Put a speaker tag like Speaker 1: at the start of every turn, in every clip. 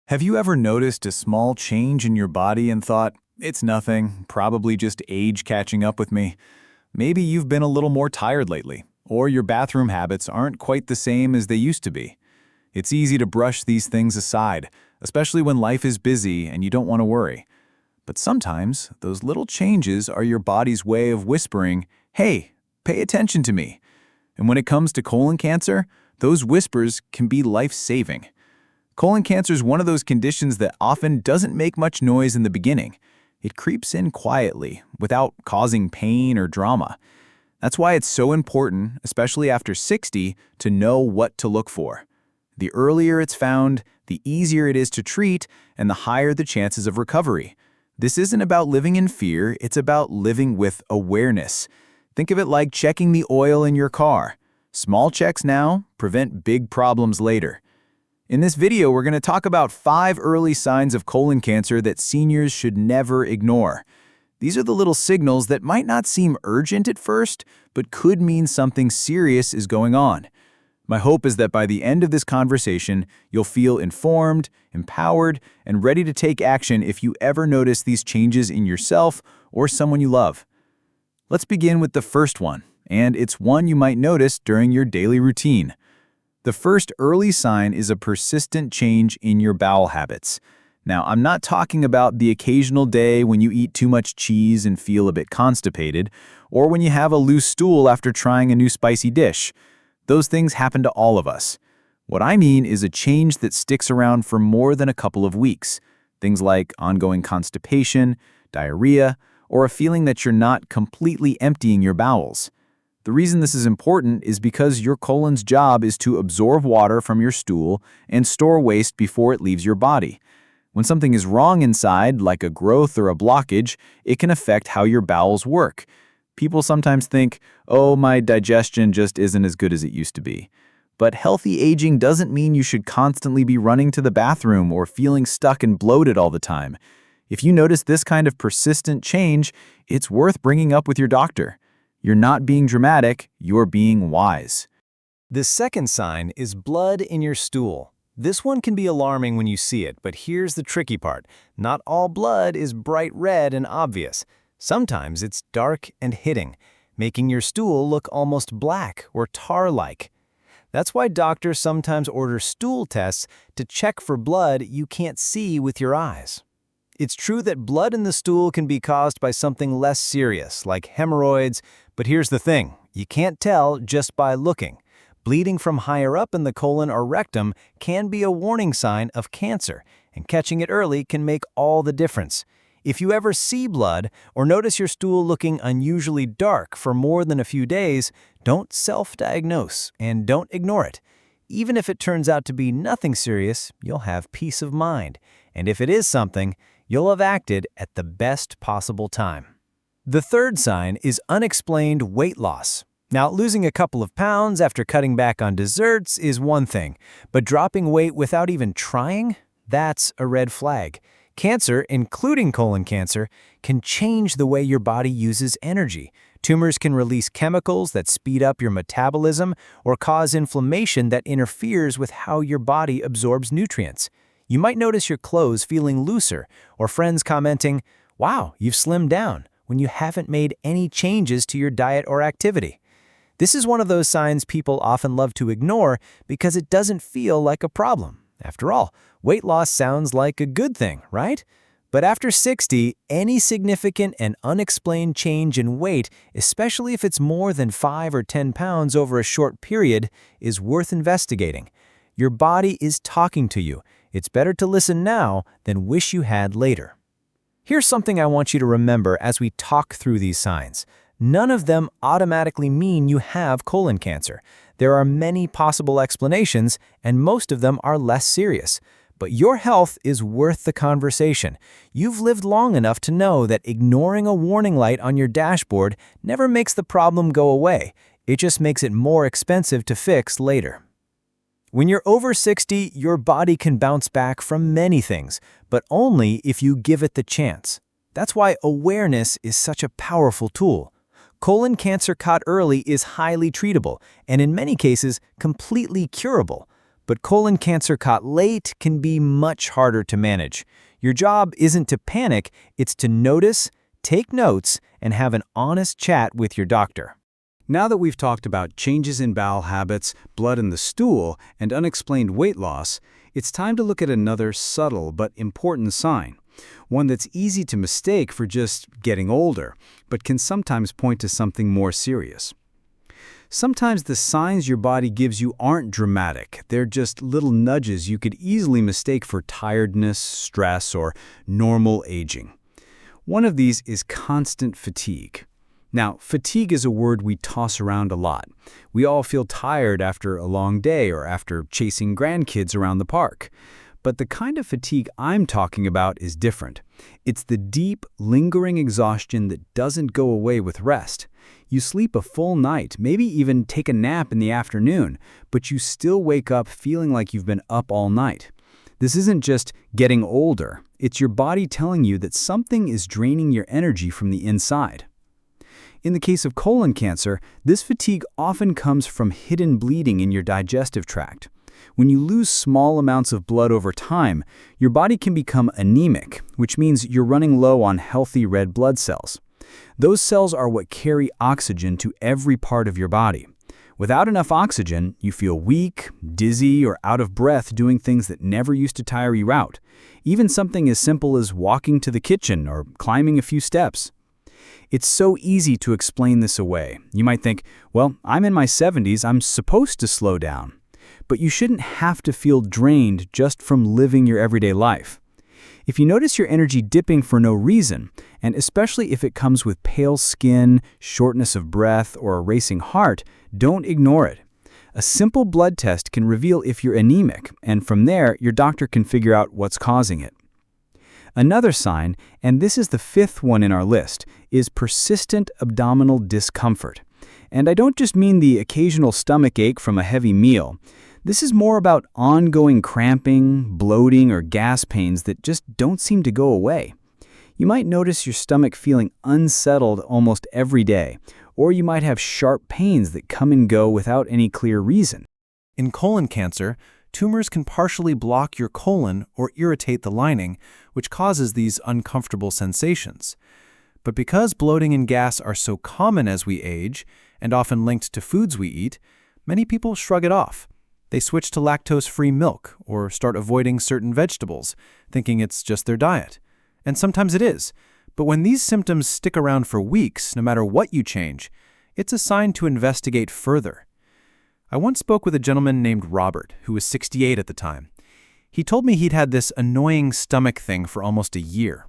Speaker 1: Have you ever noticed a small change in your body and thought, it's nothing, probably just age catching up with me? Maybe you've been a little more tired lately, or your bathroom habits aren't quite the same as they used to be. It's easy to brush these things aside, especially when life is busy and you don't want to worry. But sometimes, those little changes are your body's way of whispering, hey, pay attention to me. And when it comes to colon cancer, those whispers can be life-saving. Colon cancer is one of those conditions that often doesn't make much noise in the beginning. It creeps in quietly, without causing pain or drama. That's why it's so important, especially after 60, to know what to look for. The earlier it's found, the easier it is to treat, and the higher the chances of recovery. This isn't about living in fear, it's about living with awareness. Think of it like checking the oil in your car. Small checks now prevent big problems later. In this video, we're going to talk about 5 early signs of colon cancer that seniors should never ignore. These are the little signals that might not seem urgent at first, but could mean something serious is going on. My hope is that by the end of this conversation, you'll feel informed, empowered, and ready to take action if you ever notice these changes in yourself or someone you love. Let's begin with the first one, and it's one you might notice during your daily routine. The first early sign is a persistent change in your bowel habits. Now, I'm not talking about the occasional day when you eat too much cheese and feel a bit constipated, or when you have a loose stool after trying a new spicy dish. Those things happen to all of us. What I mean is a change that sticks around for more than a couple of weeks. Things like ongoing constipation, diarrhea, or a feeling that you're not completely emptying your bowels. The reason this is important is because your colon's job is to absorb water from your stool and store waste before it leaves your body. When something is wrong inside, like a growth or a blockage, it can affect how your bowels work. People sometimes think, oh, my digestion just isn't as good as it used to be. But healthy aging doesn't mean you should constantly be running to the bathroom or feeling stuck and bloated all the time. If you notice this kind of persistent change, it's worth bringing up with your doctor. You're not being dramatic, you're being wise.
Speaker 2: The second sign is blood in your stool. This one can be alarming when you see it, but here's the tricky part. Not all blood is bright red and obvious. Sometimes it's dark and hitting, making your stool look almost black or tar-like. That's why doctors sometimes order stool tests to check for blood you can't see with your eyes. It's true that blood in the stool can be caused by something less serious, like hemorrhoids, but here's the thing, you can't tell just by looking. Bleeding from higher up in the colon or rectum can be a warning sign of cancer, and catching it early can make all the difference. If you ever see blood or notice your stool looking unusually dark for more than a few days, don't self-diagnose and don't ignore it. Even if it turns out to be nothing serious, you'll have peace of mind. And if it is something, you'll have acted at the best possible time. The third sign is unexplained weight loss. Now, losing a couple of pounds after cutting back on desserts is one thing, but dropping weight without even trying, that's a red flag. Cancer, including colon cancer, can change the way your body uses energy. Tumors can release chemicals that speed up your metabolism or cause inflammation that interferes with how your body absorbs nutrients. You might notice your clothes feeling looser, or friends commenting, wow, you've slimmed down, when you haven't made any changes to your diet or activity. This is one of those signs people often love to ignore because it doesn't feel like a problem. After all, weight loss sounds like a good thing, right? But after 60, any significant and unexplained change in weight, especially if it's more than 5 or 10 pounds over a short period, is worth investigating. Your body is talking to you. It's better to listen now than wish you had later. Here's something I want you to remember as we talk through these signs. None of them automatically mean you have colon cancer. There are many possible explanations, and most of them are less serious. But your health is worth the conversation. You've lived long enough to know that ignoring a warning light on your dashboard never makes the problem go away. It just makes it more expensive to fix later. When you're over 60, your body can bounce back from many things, but only if you give it the chance. That's why awareness is such a powerful tool. Colon cancer caught early is highly treatable, and in many cases, completely curable. But colon cancer caught late can be much harder to manage. Your job isn't to panic, it's to notice, take notes, and have an honest chat with your doctor.
Speaker 3: Now that we've talked about changes in bowel habits, blood in the stool, and unexplained weight loss, it's time to look at another subtle but important sign. One that's easy to mistake for just getting older, but can sometimes point to something more serious. Sometimes the signs your body gives you aren't dramatic. They're just little nudges you could easily mistake for tiredness, stress, or normal aging. One of these is constant fatigue. Now, fatigue is a word we toss around a lot. We all feel tired after a long day or after chasing grandkids around the park. But the kind of fatigue I'm talking about is different. It's the deep, lingering exhaustion that doesn't go away with rest. You sleep a full night, maybe even take a nap in the afternoon, but you still wake up feeling like you've been up all night. This isn't just getting older. It's your body telling you that something is draining your energy from the inside. In the case of colon cancer, this fatigue often comes from hidden bleeding in your digestive tract. When you lose small amounts of blood over time, your body can become anemic, which means you're running low on healthy red blood cells. Those cells are what carry oxygen to every part of your body. Without enough oxygen, you feel weak, dizzy, or out of breath doing things that never used to tire you out. Even something as simple as walking to the kitchen or climbing a few steps. It's so easy to explain this away. You might think, well, I'm in my 70s, I'm supposed to slow down. But you shouldn't have to feel drained just from living your everyday life. If you notice your energy dipping for no reason, and especially if it comes with pale skin, shortness of breath, or a racing heart, don't ignore it. A simple blood test can reveal if you're anemic, and from there, your doctor can figure out what's causing it. Another sign, and this is the fifth one in our list, is persistent abdominal discomfort. And I don't just mean the occasional stomach ache from a heavy meal. This is more about ongoing cramping, bloating, or gas pains that just don't seem to go away. You might notice your stomach feeling unsettled almost every day, or you might have sharp pains that come and go without any clear reason.
Speaker 4: In colon cancer, tumors can partially block your colon or irritate the lining, which causes these uncomfortable sensations. But because bloating and gas are so common as we age, and often linked to foods we eat, many people shrug it off. They switch to lactose-free milk or start avoiding certain vegetables, thinking it's just their diet. And sometimes it is. But when these symptoms stick around for weeks, no matter what you change, it's a sign to investigate further. I once spoke with a gentleman named Robert, who was 68 at the time. He told me he'd had this annoying stomach thing for almost a year.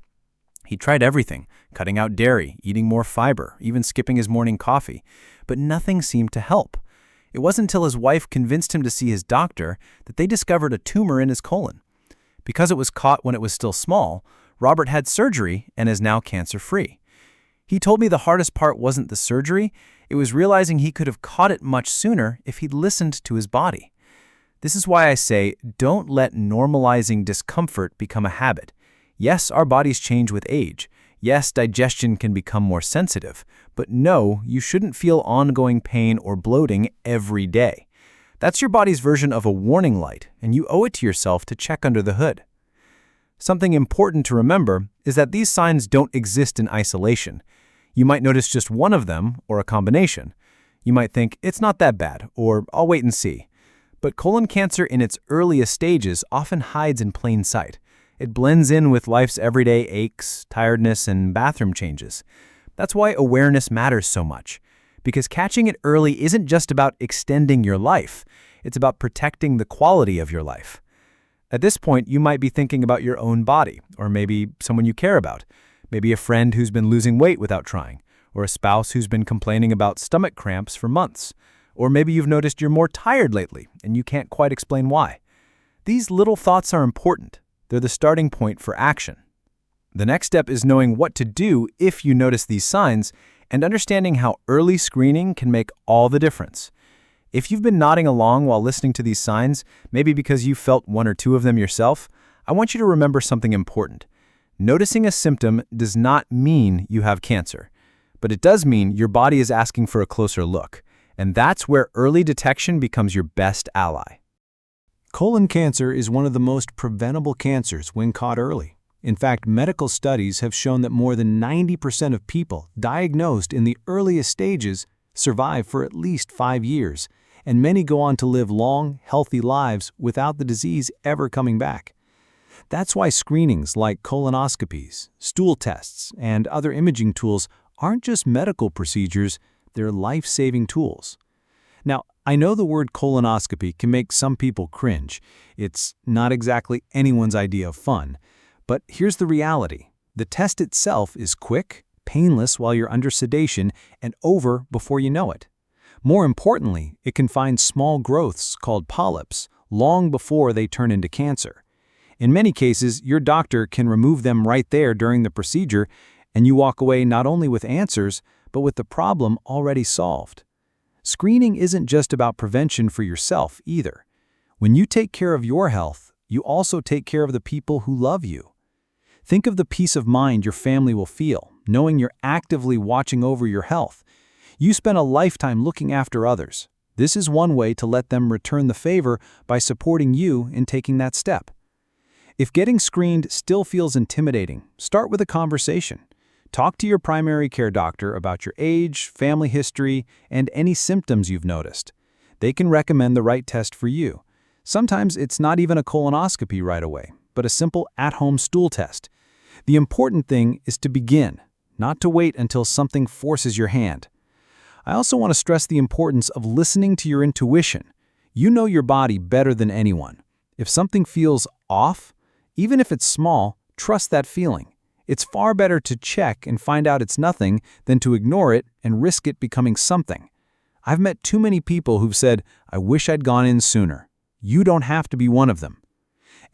Speaker 4: He tried everything, cutting out dairy, eating more fiber, even skipping his morning coffee, but nothing seemed to help. It wasn't until his wife convinced him to see his doctor that they discovered a tumor in his colon. Because it was caught when it was still small, Robert had surgery and is now cancer-free. He told me the hardest part wasn't the surgery, it was realizing he could have caught it much sooner if he'd listened to his body. This is why I say, don't let normalizing discomfort become a habit. Yes, our bodies change with age. Yes, digestion can become more sensitive. But no, you shouldn't feel ongoing pain or bloating every day. That's your body's version of a warning light, and you owe it to yourself to check under the hood. Something important to remember is that these signs don't exist in isolation. You might notice just one of them, or a combination. You might think, it's not that bad, or I'll wait and see. But colon cancer in its earliest stages often hides in plain sight. It blends in with life's everyday aches, tiredness, and bathroom changes. That's why awareness matters so much. Because catching it early isn't just about extending your life. It's about protecting the quality of your life. At this point, you might be thinking about your own body, or maybe someone you care about. Maybe a friend who's been losing weight without trying, or a spouse who's been complaining about stomach cramps for months. Or maybe you've noticed you're more tired lately, and you can't quite explain why. These little thoughts are important. They're the starting point for action. The next step is knowing what to do if you notice these signs and understanding how early screening can make all the difference. If you've been nodding along while listening to these signs, maybe because you felt one or two of them yourself, I want you to remember something important. Noticing a symptom does not mean you have cancer, but it does mean your body is asking for a closer look, and that's where early detection becomes your best ally.
Speaker 3: Colon cancer is one of the most preventable cancers when caught early. In fact, medical studies have shown that more than 90% of people diagnosed in the earliest stages survive for at least 5 years, and many go on to live long, healthy lives without the disease ever coming back. That's why screenings like colonoscopies, stool tests, and other imaging tools aren't just medical procedures, they're life-saving tools. Now, I know the word colonoscopy can make some people cringe. It's not exactly anyone's idea of fun. But here's the reality. The test itself is quick, painless while you're under sedation, and over before you know it. More importantly, it can find small growths called polyps long before they turn into cancer. In many cases, your doctor can remove them right there during the procedure, and you walk away not only with answers, but with the problem already solved. Screening isn't just about prevention for yourself either. When you take care of your health, you also take care of the people who love you. Think of the peace of mind your family will feel, knowing you're actively watching over your health. You spend a lifetime looking after others. This is one way to let them return the favor by supporting you in taking that step. If getting screened still feels intimidating, start with a conversation. Talk to your primary care doctor about your age, family history, and any symptoms you've noticed. They can recommend the right test for you. Sometimes it's not even a colonoscopy right away, but a simple at-home stool test. The important thing is to begin, not to wait until something forces your hand. I also want to stress the importance of listening to your intuition. You know your body better than anyone. If something feels off, even if it's small, trust that feeling. It's far better to check and find out it's nothing than to ignore it and risk it becoming something. I've met too many people who've said, "I wish I'd gone in sooner." You don't have to be one of them.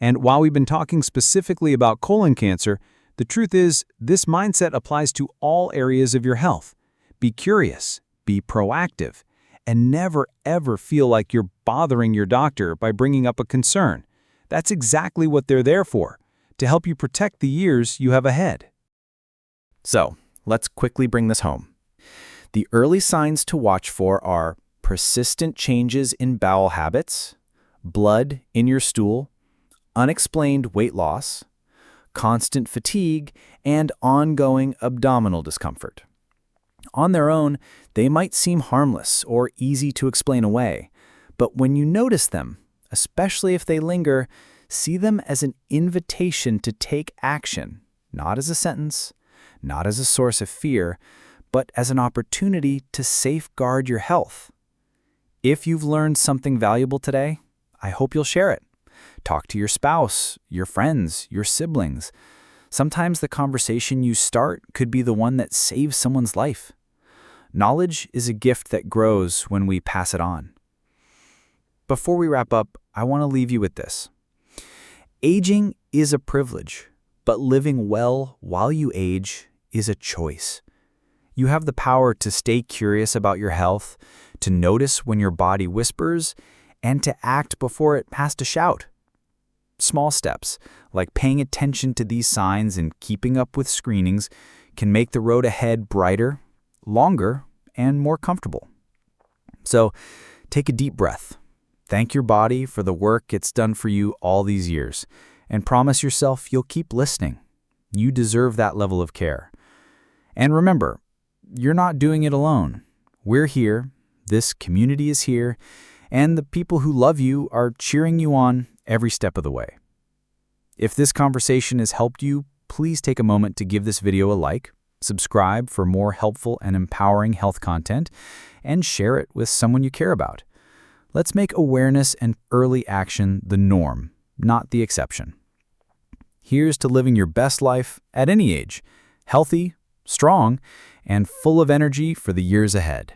Speaker 3: And while we've been talking specifically about colon cancer, the truth is, this mindset applies to all areas of your health. Be curious, be proactive, and never ever feel like you're bothering your doctor by bringing up a concern. That's exactly what they're there for, to help you protect the years you have ahead.
Speaker 2: So, let's quickly bring this home. The early signs to watch for are persistent changes in bowel habits, blood in your stool, unexplained weight loss, constant fatigue, and ongoing abdominal discomfort. On their own, they might seem harmless or easy to explain away, but when you notice them, especially if they linger, see them as an invitation to take action, not as a sentence, not as a source of fear, but as an opportunity to safeguard your health. If you've learned something valuable today, I hope you'll share it. Talk to your spouse, your friends, your siblings. Sometimes the conversation you start could be the one that saves someone's life. Knowledge is a gift that grows when we pass it on. Before we wrap up, I want to leave you with this. Aging is a privilege, but living well while you age is a choice. You have the power to stay curious about your health, to notice when your body whispers, and to act before it has to shout. Small steps, like paying attention to these signs and keeping up with screenings, can make the road ahead brighter, longer, and more comfortable. So, take a deep breath. Thank your body for the work it's done for you all these years, and promise yourself you'll keep listening. You deserve that level of care. And remember, you're not doing it alone. We're here, this community is here, and the people who love you are cheering you on every step of the way. If this conversation has helped you, please take a moment to give this video a like, subscribe for more helpful and empowering health content, and share it with someone you care about. Let's make awareness and early action the norm, not the exception. Here's to living your best life at any age, healthy, strong, and full of energy for the years ahead.